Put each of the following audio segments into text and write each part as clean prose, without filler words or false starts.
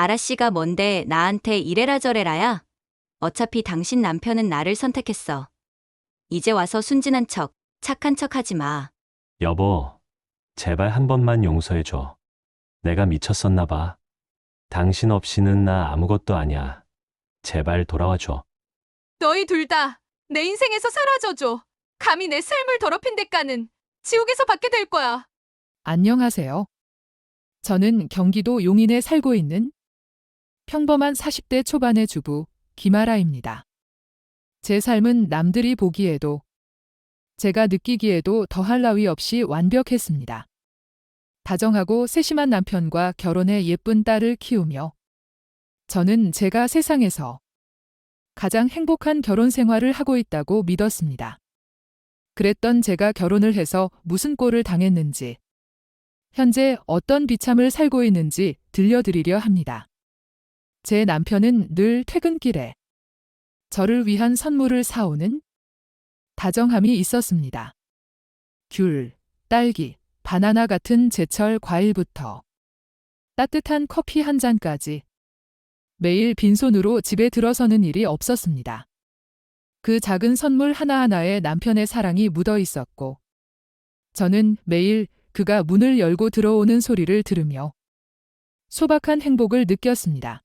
아라씨가 뭔데 나한테 이래라 저래라야? 어차피 당신 남편은 나를 선택했어. 이제 와서 순진한 척, 착한 척 하지 마. 여보, 제발 한 번만 용서해줘. 내가 미쳤었나 봐. 당신 없이는 나 아무것도 아니야. 제발 돌아와줘. 너희 둘 다 내 인생에서 사라져줘. 감히 내 삶을 더럽힌 대가는 지옥에서 받게 될 거야. 안녕하세요. 저는 경기도 용인에 살고 있는 평범한 40대 초반의 주부 김아라입니다. 제 삶은 남들이 보기에도 제가 느끼기에도 더할 나위 없이 완벽했습니다. 다정하고 세심한 남편과 결혼해 예쁜 딸을 키우며 저는 제가 세상에서 가장 행복한 결혼 생활을 하고 있다고 믿었습니다. 그랬던 제가 결혼을 해서 무슨 꼴을 당했는지, 현재 어떤 비참을 살고 있는지 들려드리려 합니다. 제 남편은 늘 퇴근길에 저를 위한 선물을 사오는 다정함이 있었습니다. 귤, 딸기, 바나나 같은 제철 과일부터 따뜻한 커피 한 잔까지 매일 빈손으로 집에 들어서는 일이 없었습니다. 그 작은 선물 하나하나에 남편의 사랑이 묻어 있었고, 저는 매일 그가 문을 열고 들어오는 소리를 들으며 소박한 행복을 느꼈습니다.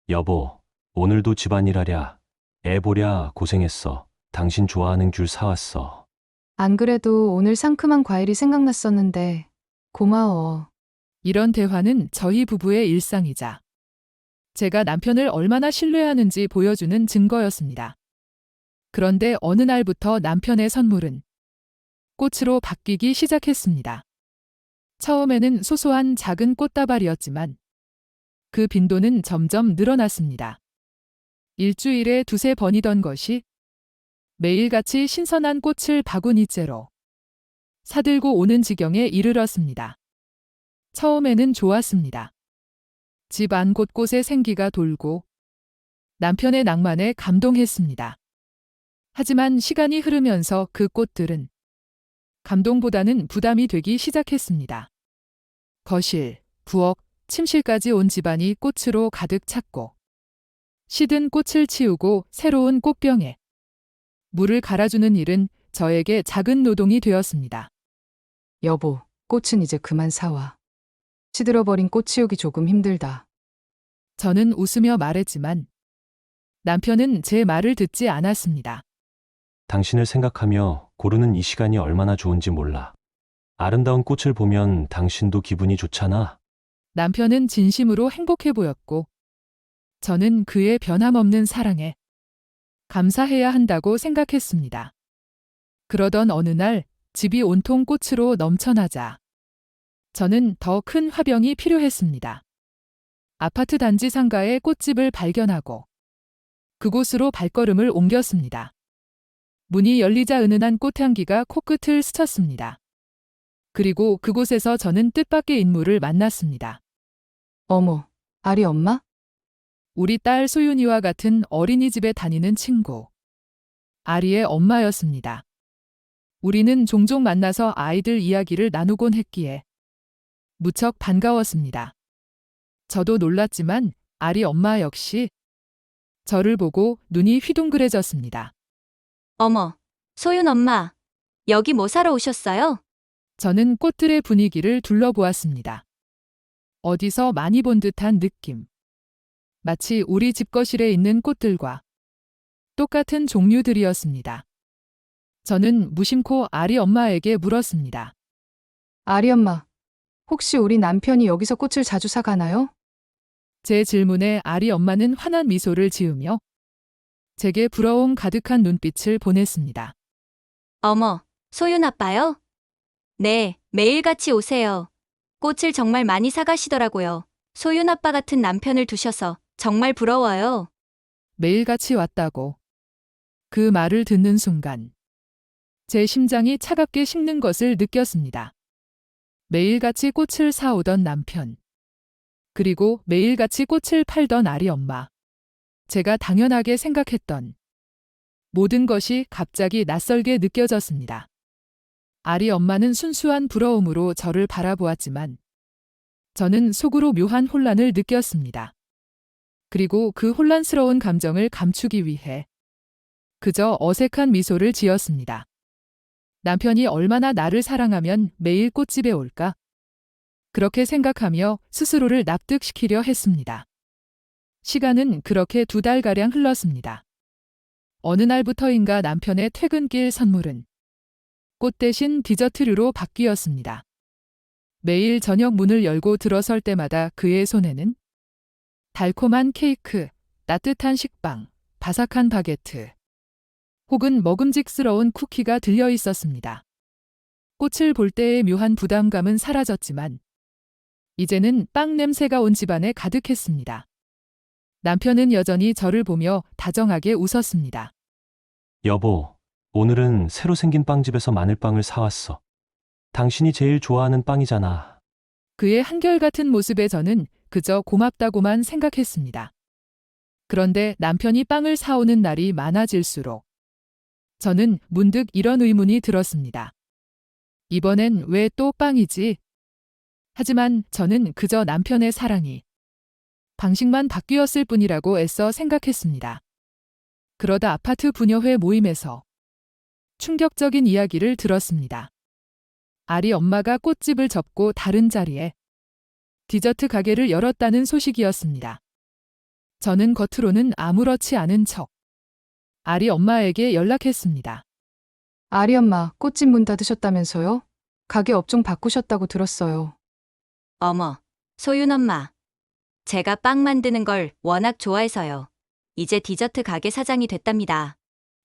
여보, 오늘도 집안일 하랴. 애 보랴 고생했어. 당신 좋아하는 귤 사왔어. 안 그래도 오늘 상큼한 과일이 생각났었는데 고마워. 이런 대화는 저희 부부의 일상이자 제가 남편을 얼마나 신뢰하는지 보여주는 증거였습니다. 그런데 어느 날부터 남편의 선물은 꽃으로 바뀌기 시작했습니다. 처음에는 소소한 작은 꽃다발이었지만 그 빈도는 점점 늘어났습니다. 일주일에 두세 번이던 것이 매일같이 신선한 꽃을 바구니째로 사들고 오는 지경에 이르렀습니다. 처음에는 좋았습니다. 집 안 곳곳에 생기가 돌고 남편의 낭만에 감동했습니다. 하지만 시간이 흐르면서 그 꽃들은 감동보다는 부담이 되기 시작했습니다. 거실, 부엌, 침실까지 온 집안이 꽃으로 가득 찼고 시든 꽃을 치우고 새로운 꽃병에 물을 갈아주는 일은 저에게 작은 노동이 되었습니다. 여보, 꽃은 이제 그만 사와. 시들어버린 꽃 치우기 조금 힘들다. 저는 웃으며 말했지만 남편은 제 말을 듣지 않았습니다. 당신을 생각하며 고르는 이 시간이 얼마나 좋은지 몰라. 아름다운 꽃을 보면 당신도 기분이 좋잖아. 남편은 진심으로 행복해 보였고 저는 그의 변함없는 사랑에 감사해야 한다고 생각했습니다. 그러던 어느 날 집이 온통 꽃으로 넘쳐나자 저는 더 큰 화병이 필요했습니다. 아파트 단지 상가에 꽃집을 발견하고 그곳으로 발걸음을 옮겼습니다. 문이 열리자 은은한 꽃향기가 코끝을 스쳤습니다. 그리고 그곳에서 저는 뜻밖의 인물을 만났습니다. 어머, 아리 엄마? 우리 딸 소윤이와 같은 어린이집에 다니는 친구, 아리의 엄마였습니다. 우리는 종종 만나서 아이들 이야기를 나누곤 했기에 무척 반가웠습니다. 저도 놀랐지만 아리 엄마 역시 저를 보고 눈이 휘둥그레졌습니다. 어머, 소윤 엄마. 여기 뭐 사러 오셨어요? 저는 꽃들의 분위기를 둘러보았습니다. 어디서 많이 본 듯한 느낌. 마치 우리 집거실에 있는 꽃들과 똑같은 종류들이었습니다. 저는 무심코 아리 엄마에게 물었습니다. 아리 엄마, 혹시 우리 남편이 여기서 꽃을 자주 사가나요? 제 질문에 아리 엄마는 환한 미소를 지으며 제게 부러움 가득한 눈빛을 보냈습니다. 어머, 소윤 아빠요? 네, 매일같이 오세요. 꽃을 정말 많이 사가시더라고요. 소윤 아빠 같은 남편을 두셔서 정말 부러워요. 매일같이 왔다고. 그 말을 듣는 순간 제 심장이 차갑게 식는 것을 느꼈습니다. 매일같이 꽃을 사오던 남편. 그리고 매일같이 꽃을 팔던 아리 엄마. 제가 당연하게 생각했던 모든 것이 갑자기 낯설게 느껴졌습니다. 아리 엄마는 순수한 부러움으로 저를 바라보았지만 저는 속으로 묘한 혼란을 느꼈습니다. 그리고 그 혼란스러운 감정을 감추기 위해 그저 어색한 미소를 지었습니다. 남편이 얼마나 나를 사랑하면 매일 꽃집에 올까? 그렇게 생각하며 스스로를 납득시키려 했습니다. 시간은 그렇게 2달가량 흘렀습니다. 어느 날부터인가 남편의 퇴근길 선물은 꽃 대신 디저트류로 바뀌었습니다. 매일 저녁 문을 열고 들어설 때마다 그의 손에는 달콤한 케이크, 따뜻한 식빵, 바삭한 바게트, 혹은 먹음직스러운 쿠키가 들려 있었습니다. 꽃을 볼 때의 묘한 부담감은 사라졌지만 이제는 빵 냄새가 온 집안에 가득했습니다. 남편은 여전히 저를 보며 다정하게 웃었습니다. 여보, 오늘은 새로 생긴 빵집에서 마늘빵을 사왔어. 당신이 제일 좋아하는 빵이잖아. 그의 한결같은 모습에 저는 그저 고맙다고만 생각했습니다. 그런데 남편이 빵을 사오는 날이 많아질수록 저는 문득 이런 의문이 들었습니다. 이번엔 왜 또 빵이지? 하지만 저는 그저 남편의 사랑이 방식만 바뀌었을 뿐이라고 애써 생각했습니다. 그러다 아파트 부녀회 모임에서 충격적인 이야기를 들었습니다. 아리 엄마가 꽃집을 접고 다른 자리에 디저트 가게를 열었다는 소식이었습니다. 저는 겉으로는 아무렇지 않은 척 아리 엄마에게 연락했습니다. 아리 엄마, 꽃집 문 닫으셨다면서요? 가게 업종 바꾸셨다고 들었어요. 어머, 소윤 엄마. 제가 빵 만드는 걸 워낙 좋아해서요. 이제 디저트 가게 사장이 됐답니다.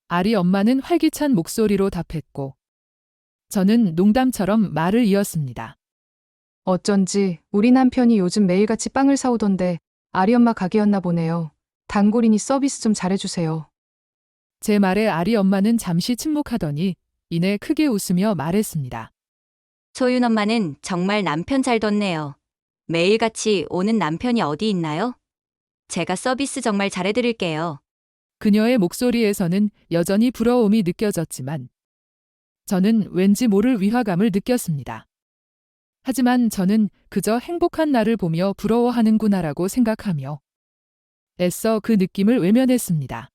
아리 엄마는 활기찬 목소리로 답했고 저는 농담처럼 말을 이었습니다. 어쩐지 우리 남편이 요즘 매일같이 빵을 사오던데 아리 엄마 가게였나 보네요. 단골이니 서비스 좀 잘해주세요. 제 말에 아리 엄마는 잠시 침묵하더니 이내 크게 웃으며 말했습니다. 소윤 엄마는 정말 남편 잘 뒀네요. 매일같이 오는 남편이 어디 있나요? 제가 서비스 정말 잘해드릴게요. 그녀의 목소리에서는 여전히 부러움이 느껴졌지만 저는 왠지 모를 위화감을 느꼈습니다. 하지만 저는 그저 행복한 나를 보며 부러워하는구나라고 생각하며 애써 그 느낌을 외면했습니다.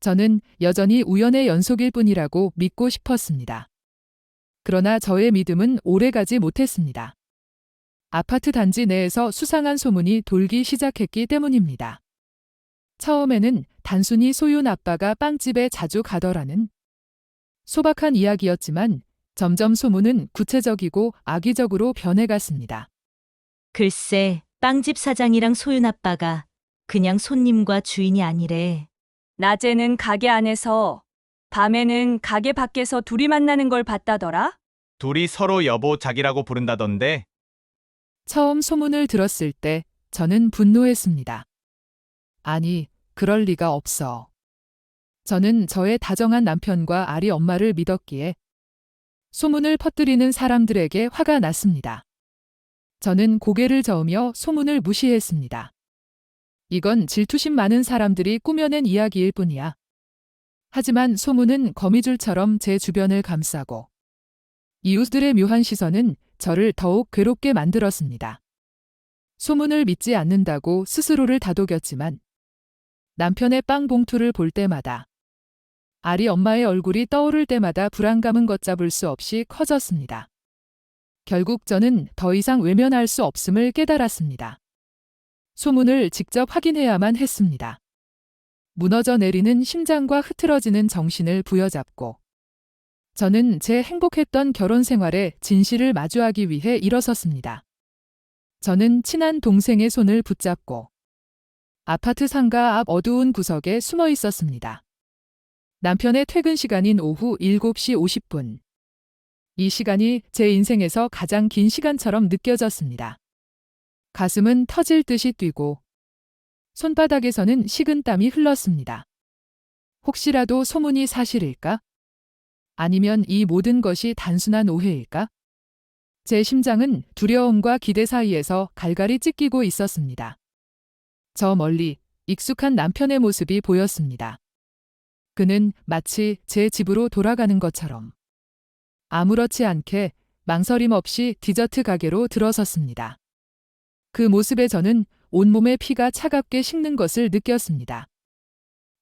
저는 여전히 우연의 연속일 뿐이라고 믿고 싶었습니다. 그러나 저의 믿음은 오래가지 못했습니다. 아파트 단지 내에서 수상한 소문이 돌기 시작했기 때문입니다. 처음에는 단순히 소윤 아빠가 빵집에 자주 가더라는 소박한 이야기였지만 점점 소문은 구체적이고 악의적으로 변해갔습니다. 글쎄, 빵집 사장이랑 소윤 아빠가 그냥 손님과 주인이 아니래. 낮에는 가게 안에서, 밤에는 가게 밖에서 둘이 만나는 걸 봤다더라? 둘이 서로 여보 자기라고 부른다던데. 처음 소문을 들었을 때 저는 분노했습니다. 아니, 그럴 리가 없어. 저는 저의 다정한 남편과 아리 엄마를 믿었기에 소문을 퍼뜨리는 사람들에게 화가 났습니다. 저는 고개를 저으며 소문을 무시했습니다. 이건 질투심 많은 사람들이 꾸며낸 이야기일 뿐이야. 하지만 소문은 거미줄처럼 제 주변을 감싸고 이웃들의 묘한 시선은 저를 더욱 괴롭게 만들었습니다. 소문을 믿지 않는다고 스스로를 다독였지만 남편의 빵 봉투를 볼 때마다 아리 엄마의 얼굴이 떠오를 때마다 불안감은 걷잡을 수 없이 커졌습니다. 결국 저는 더 이상 외면할 수 없음을 깨달았습니다. 소문을 직접 확인해야만 했습니다. 무너져 내리는 심장과 흐트러지는 정신을 부여잡고 저는 제 행복했던 결혼 생활의 진실을 마주하기 위해 일어섰습니다. 저는 친한 동생의 손을 붙잡고 아파트 상가 앞 어두운 구석에 숨어 있었습니다. 남편의 퇴근 시간인 오후 7시 50분. 이 시간이 제 인생에서 가장 긴 시간처럼 느껴졌습니다. 가슴은 터질 듯이 뛰고 손바닥에서는 식은땀이 흘렀습니다. 혹시라도 소문이 사실일까? 아니면 이 모든 것이 단순한 오해일까? 제 심장은 두려움과 기대 사이에서 갈갈이 찢기고 있었습니다. 저 멀리 익숙한 남편의 모습이 보였습니다. 그는 마치 제 집으로 돌아가는 것처럼 아무렇지 않게 망설임 없이 디저트 가게로 들어섰습니다. 그 모습에 저는 온몸에 피가 차갑게 식는 것을 느꼈습니다.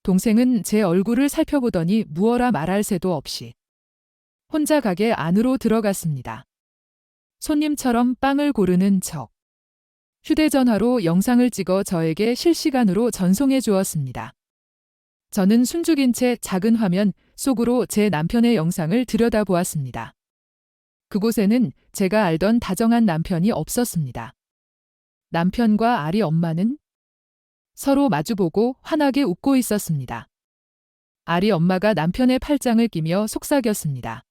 동생은 제 얼굴을 살펴보더니 무어라 말할 새도 없이 혼자 가게 안으로 들어갔습니다. 손님처럼 빵을 고르는 척 휴대전화로 영상을 찍어 저에게 실시간으로 전송해 주었습니다. 저는 숨죽인 채 작은 화면 속으로 제 남편의 영상을 들여다보았습니다. 그곳에는 제가 알던 다정한 남편이 없었습니다. 남편과 아리 엄마는 서로 마주보고 환하게 웃고 있었습니다. 아리 엄마가 남편의 팔짱을 끼며 속삭였습니다.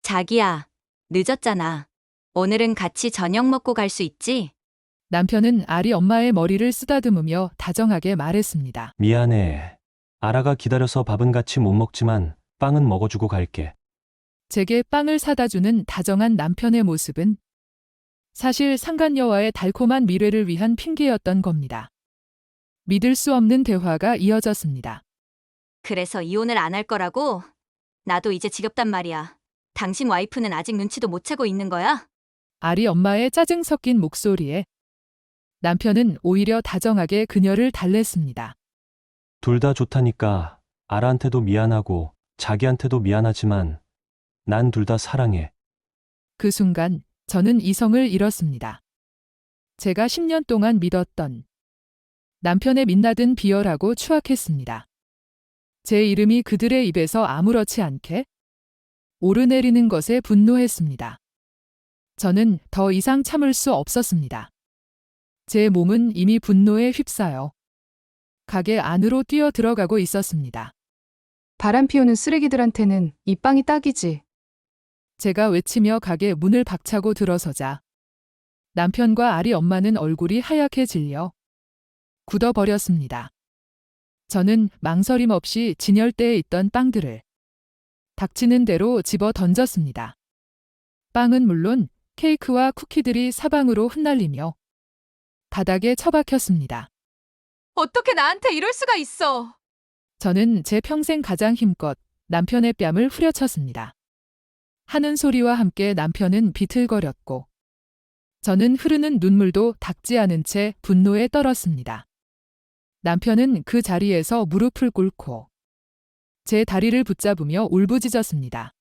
자기야, 늦었잖아. 오늘은 같이 저녁 먹고 갈 수 있지? 남편은 아리 엄마의 머리를 쓰다듬으며 다정하게 말했습니다. 미안해. 아라가 기다려서 밥은 같이 못 먹지만 빵은 먹어주고 갈게. 제게 빵을 사다 주는 다정한 남편의 모습은 사실 상간녀와의 달콤한 미래를 위한 핑계였던 겁니다. 믿을 수 없는 대화가 이어졌습니다. 그래서 이혼을 안 할 거라고? 나도 이제 지겹단 말이야. 당신 와이프는 아직 눈치도 못 채고 있는 거야? 아리 엄마의 짜증 섞인 목소리에 남편은 오히려 다정하게 그녀를 달랬습니다. 둘 다 좋다니까 아라한테도 미안하고 자기한테도 미안하지만 난 둘 다 사랑해. 그 순간 저는 이성을 잃었습니다. 제가 10년 동안 믿었던 남편의 민낯은 비열하고 추악했습니다. 제 이름이 그들의 입에서 아무렇지 않게 오르내리는 것에 분노했습니다. 저는 더 이상 참을 수 없었습니다. 제 몸은 이미 분노에 휩싸여 가게 안으로 뛰어 들어가고 있었습니다. 바람 피우는 쓰레기들한테는 이 빵이 딱이지. 제가 외치며 가게 문을 박차고 들어서자 남편과 아리 엄마는 얼굴이 하얗게 질려 굳어버렸습니다. 저는 망설임 없이 진열대에 있던 빵들을 닥치는 대로 집어 던졌습니다. 빵은 물론 케이크와 쿠키들이 사방으로 흩날리며 바닥에 처박혔습니다. 어떻게 나한테 이럴 수가 있어? 저는 제 평생 가장 힘껏 남편의 뺨을 후려쳤습니다. 하는 소리와 함께 남편은 비틀거렸고 저는 흐르는 눈물도 닦지 않은 채 분노에 떨었습니다. 남편은 그 자리에서 무릎을 꿇고 제 다리를 붙잡으며 울부짖었습니다.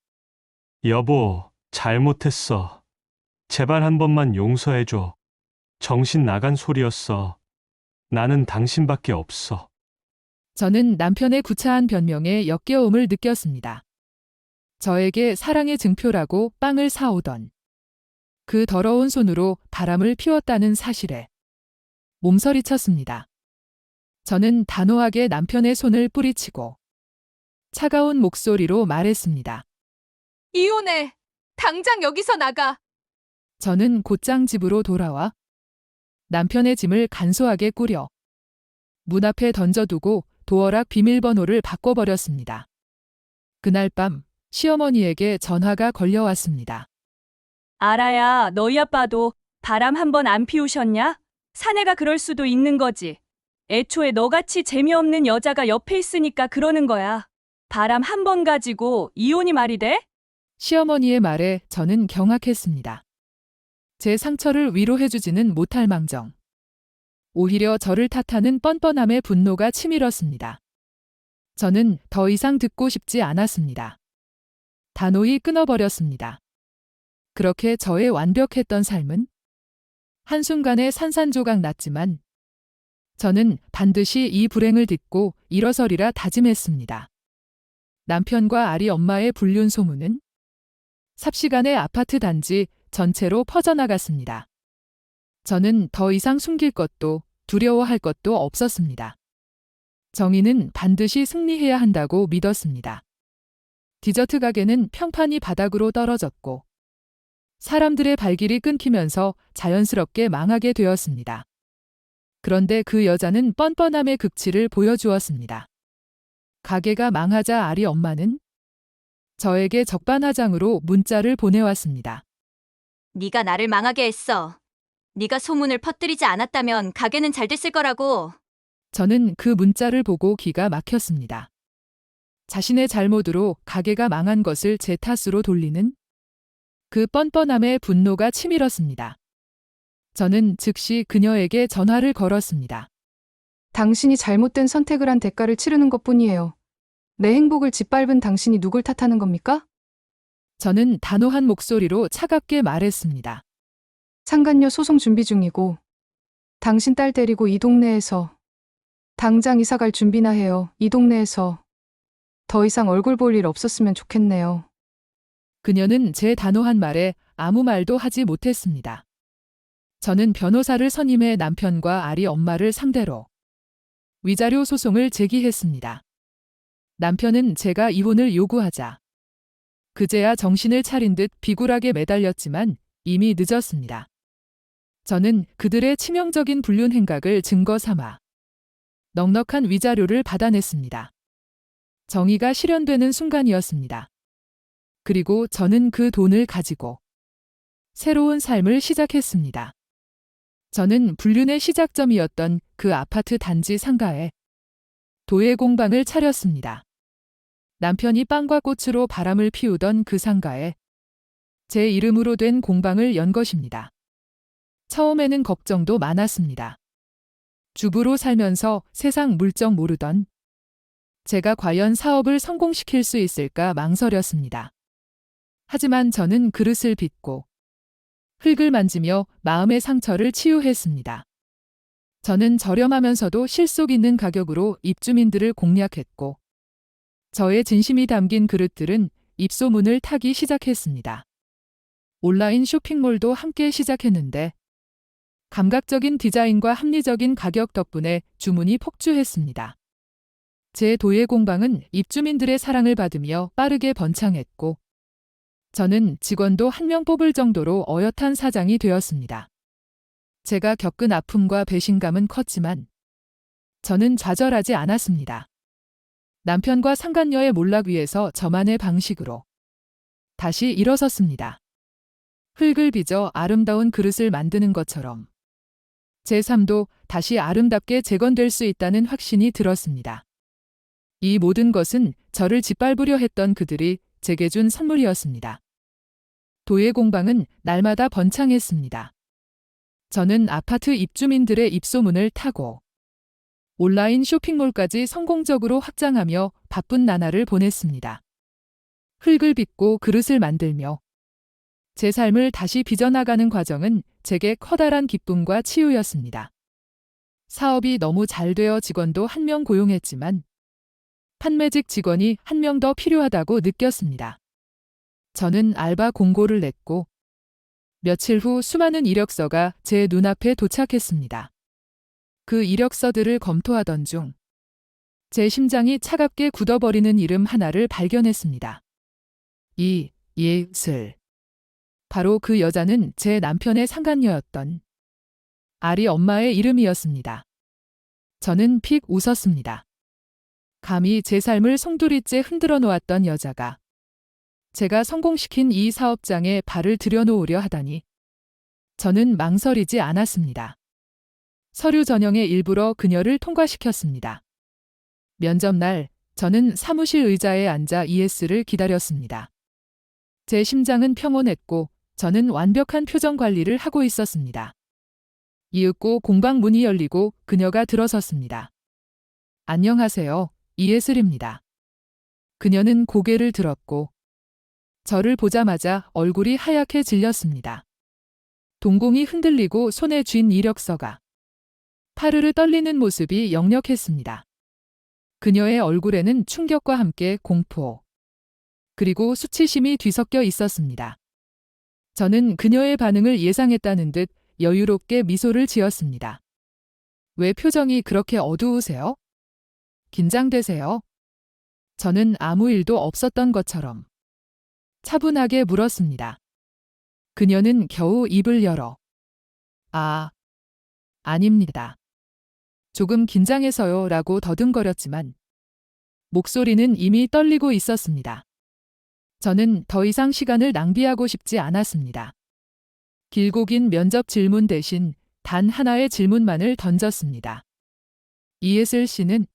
여보, 잘못했어. 제발 한 번만 용서해줘. 정신 나간 소리였어. 나는 당신밖에 없어. 저는 남편의 구차한 변명에 역겨움을 느꼈습니다. 저에게 사랑의 증표라고 빵을 사오던 그 더러운 손으로 바람을 피웠다는 사실에 몸서리쳤습니다. 저는 단호하게 남편의 손을 뿌리치고 차가운 목소리로 말했습니다. 이혼해. 당장 여기서 나가. 저는 곧장 집으로 돌아와 남편의 짐을 간소하게 꾸려 문 앞에 던져두고 도어락 비밀번호를 바꿔버렸습니다. 그날 밤 시어머니에게 전화가 걸려왔습니다. 아라야, 너희 아빠도 바람 한 번 안 피우셨냐? 사내가 그럴 수도 있는 거지. 애초에 너같이 재미없는 여자가 옆에 있으니까 그러는 거야. 바람 한 번 가지고 이혼이 말이 돼? 시어머니의 말에 저는 경악했습니다. 제 상처를 위로해주지는 못할 망정. 오히려 저를 탓하는 뻔뻔함에 분노가 치밀었습니다. 저는 더 이상 듣고 싶지 않았습니다. 단호히 끊어버렸습니다. 그렇게 저의 완벽했던 삶은 한순간에 산산조각 났지만 저는 반드시 이 불행을 딛고 일어서리라 다짐했습니다. 남편과 아리 엄마의 불륜 소문은 삽시간에 아파트 단지 전체로 퍼져나갔습니다. 저는 더 이상 숨길 것도 두려워할 것도 없었습니다. 정의는 반드시 승리해야 한다고 믿었습니다. 디저트 가게는 평판이 바닥으로 떨어졌고 사람들의 발길이 끊기면서 자연스럽게 망하게 되었습니다. 그런데 그 여자는 뻔뻔함의 극치를 보여주었습니다. 가게가 망하자 아리 엄마는 저에게 적반하장으로 문자를 보내왔습니다. 네가 나를 망하게 했어. 네가 소문을 퍼뜨리지 않았다면 가게는 잘 됐을 거라고. 저는 그 문자를 보고 기가 막혔습니다. 자신의 잘못으로 가게가 망한 것을 제 탓으로 돌리는 그 뻔뻔함에 분노가 치밀었습니다. 저는 즉시 그녀에게 전화를 걸었습니다. 당신이 잘못된 선택을 한 대가를 치르는 것뿐이에요. 내 행복을 짓밟은 당신이 누굴 탓하는 겁니까? 저는 단호한 목소리로 차갑게 말했습니다. 상간녀 소송 준비 중이고 당신 딸 데리고 이 동네에서 당장 이사 갈 준비나 해요. 이 동네에서 더 이상 얼굴 볼 일 없었으면 좋겠네요. 그녀는 제 단호한 말에 아무 말도 하지 못했습니다. 저는 변호사를 선임해 남편과 아리 엄마를 상대로 위자료 소송을 제기했습니다. 남편은 제가 이혼을 요구하자 그제야 정신을 차린 듯 비굴하게 매달렸지만 이미 늦었습니다. 저는 그들의 치명적인 불륜 행각을 증거 삼아 넉넉한 위자료를 받아냈습니다. 정의가 실현되는 순간이었습니다. 그리고 저는 그 돈을 가지고 새로운 삶을 시작했습니다. 저는 불륜의 시작점이었던 그 아파트 단지 상가에 도예 공방을 차렸습니다. 남편이 빵과 꽃으로 바람을 피우던 그 상가에 제 이름으로 된 공방을 연 것입니다. 처음에는 걱정도 많았습니다. 주부로 살면서 세상 물정 모르던 제가 과연 사업을 성공시킬 수 있을까 망설였습니다. 하지만 저는 그릇을 빚고 흙을 만지며 마음의 상처를 치유했습니다. 저는 저렴하면서도 실속 있는 가격으로 입주민들을 공략했고 저의 진심이 담긴 그릇들은 입소문을 타기 시작했습니다. 온라인 쇼핑몰도 함께 시작했는데 감각적인 디자인과 합리적인 가격 덕분에 주문이 폭주했습니다. 제 도예 공방은 입주민들의 사랑을 받으며 빠르게 번창했고 저는 직원도 한 명 뽑을 정도로 어엿한 사장이 되었습니다. 제가 겪은 아픔과 배신감은 컸지만 저는 좌절하지 않았습니다. 남편과 상간녀의 몰락 위에서 저만의 방식으로 다시 일어섰습니다. 흙을 빚어 아름다운 그릇을 만드는 것처럼 제 삶도 다시 아름답게 재건될 수 있다는 확신이 들었습니다. 이 모든 것은 저를 짓밟으려 했던 그들이 제게 준 선물이었습니다. 도예 공방은 날마다 번창했습니다. 저는 아파트 입주민들의 입소문을 타고 온라인 쇼핑몰까지 성공적으로 확장하며 바쁜 나날을 보냈습니다. 흙을 빚고 그릇을 만들며 제 삶을 다시 빚어나가는 과정은 제게 커다란 기쁨과 치유였습니다. 사업이 너무 잘 되어 직원도 한 명 고용했지만 판매직 직원이 한 명 더 필요하다고 느꼈습니다. 저는 알바 공고를 냈고 며칠 후 수많은 이력서가 제 눈앞에 도착했습니다. 그 이력서들을 검토하던 중 제 심장이 차갑게 굳어버리는 이름 하나를 발견했습니다. 이예슬. 바로 그 여자는 제 남편의 상간녀였던 아리 엄마의 이름이었습니다. 저는 픽 웃었습니다. 감히 제 삶을 송두리째 흔들어 놓았던 여자가 제가 성공시킨 이 사업장에 발을 들여놓으려 하다니 저는 망설이지 않았습니다. 서류 전형에 일부러 그녀를 통과시켰습니다. 면접 날 저는 사무실 의자에 앉아 ES를 기다렸습니다. 제 심장은 평온했고 저는 완벽한 표정 관리를 하고 있었습니다. 이윽고 공방 문이 열리고 그녀가 들어섰습니다. 안녕하세요. 이예슬입니다. 그녀는 고개를 들었고 저를 보자마자 얼굴이 하얗게 질렸습니다. 동공이 흔들리고 손에 쥔 이력서가 파르르 떨리는 모습이 역력했습니다. 그녀의 얼굴에는 충격과 함께 공포, 그리고 수치심이 뒤섞여 있었습니다. 저는 그녀의 반응을 예상했다는 듯 여유롭게 미소를 지었습니다. 왜 표정이 그렇게 어두우세요? 긴장되세요? 저는 아무 일도 없었던 것처럼 차분하게 물었습니다. 그녀는 겨우 입을 열어 아닙니다. 조금 긴장해서요 라고 더듬거렸지만 목소리는 이미 떨리고 있었습니다. 저는 더 이상 시간을 낭비하고 싶지 않았습니다. 길고 긴 면접 질문 대신 단 하나의 질문만을 던졌습니다. 이예슬 씨는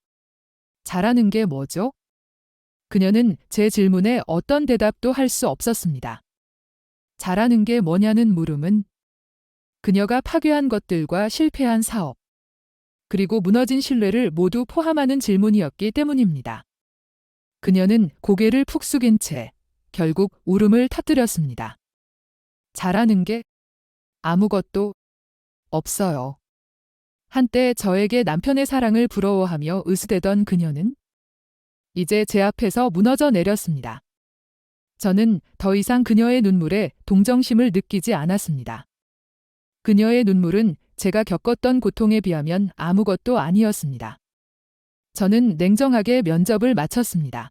잘하는 게 뭐죠? 그녀는 제 질문에 어떤 대답도 할 수 없었습니다. 잘하는 게 뭐냐는 물음은 그녀가 파괴한 것들과 실패한 사업, 그리고 무너진 신뢰를 모두 포함하는 질문이었기 때문입니다. 그녀는 고개를 푹 숙인 채 결국 울음을 터뜨렸습니다. 잘하는 게 아무것도 없어요. 한때 저에게 남편의 사랑을 부러워하며 으스대던 그녀는 이제 제 앞에서 무너져 내렸습니다. 저는 더 이상 그녀의 눈물에 동정심을 느끼지 않았습니다. 그녀의 눈물은 제가 겪었던 고통에 비하면 아무것도 아니었습니다. 저는 냉정하게 면접을 마쳤습니다.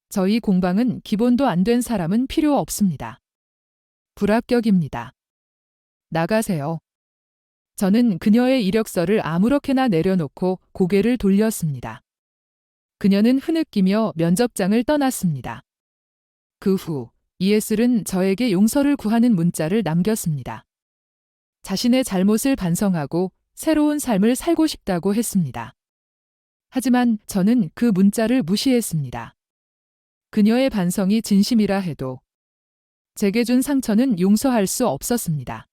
저희 공방은 기본도 안 된 사람은 필요 없습니다. 불합격입니다. 나가세요. 저는 그녀의 이력서를 아무렇게나 내려놓고 고개를 돌렸습니다. 그녀는 흐느끼며 면접장을 떠났습니다. 그 후 이에슬은 저에게 용서를 구하는 문자를 남겼습니다. 자신의 잘못을 반성하고 새로운 삶을 살고 싶다고 했습니다. 하지만 저는 그 문자를 무시했습니다. 그녀의 반성이 진심이라 해도 제게 준 상처는 용서할 수 없었습니다.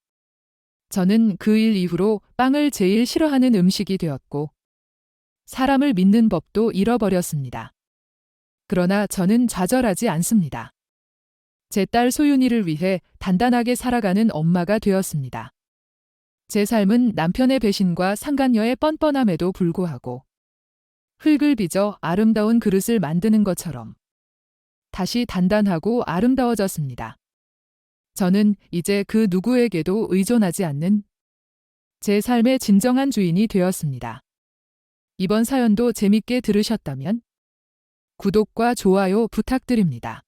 저는 그 일 이후로 빵을 제일 싫어하는 음식이 되었고 사람을 믿는 법도 잃어버렸습니다. 그러나 저는 좌절하지 않습니다. 제 딸 소윤이를 위해 단단하게 살아가는 엄마가 되었습니다. 제 삶은 남편의 배신과 상간녀의 뻔뻔함에도 불구하고 흙을 빚어 아름다운 그릇을 만드는 것처럼 다시 단단하고 아름다워졌습니다. 저는 이제 그 누구에게도 의존하지 않는 제 삶의 진정한 주인이 되었습니다. 이번 사연도 재밌게 들으셨다면 구독과 좋아요 부탁드립니다.